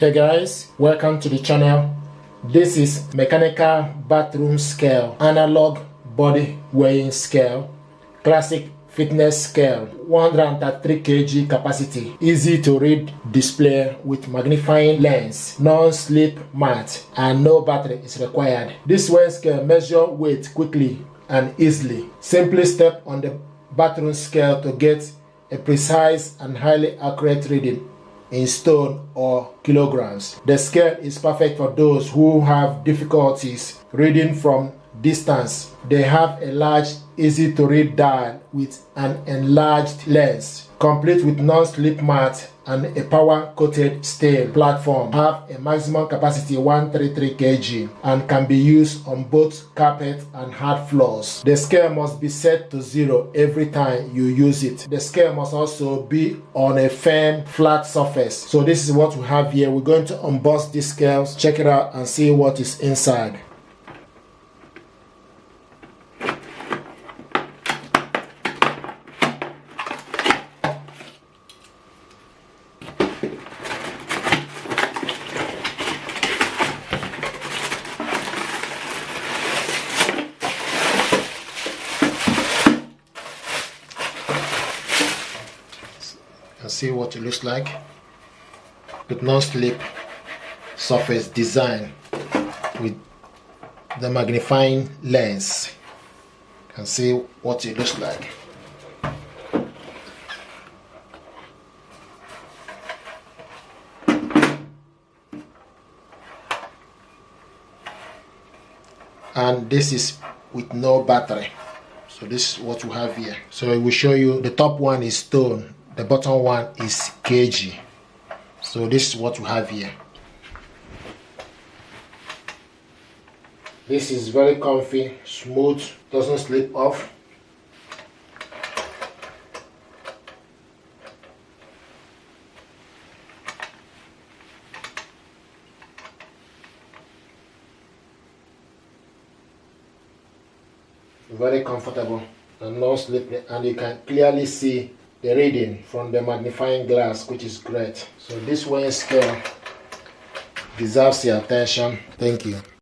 Hey guys, welcome to the channel. This is mechanical bathroom scale, analog body weighing scale, classic fitness scale, 133 kg capacity, easy to read display with magnifying lens, non-slip mat, and no battery is required. This weighing scale measures weight quickly and easily. Simply step on the bathroom scale to get a precise and highly accurate reading in stone or kilograms. The scale is perfect for those who have difficulties reading from distance. They have a large, easy to read dial with an enlarged lens, complete with non-slip mat and a power-coated steel platform. Have a maximum capacity 133 kg and can be used on both carpet and hard floors. The scale must be set to 0 every time you use it. The scale must also be on a firm, flat surface. So this is what we have here. We're going to unbox these scales, check it out and see what is inside. And see what it looks like with non-slip surface design with the magnifying lens. You can see what it looks like. And this is with no battery. So this is what we have here. So it will show you the top one is stone, the bottom one is kg. So this is what we have here. This is very comfy, smooth, doesn't slip off. Very comfortable and no slippery, and you can clearly see the reading from the magnifying glass, which is great. So this weighing scale deserves your attention. Thank you.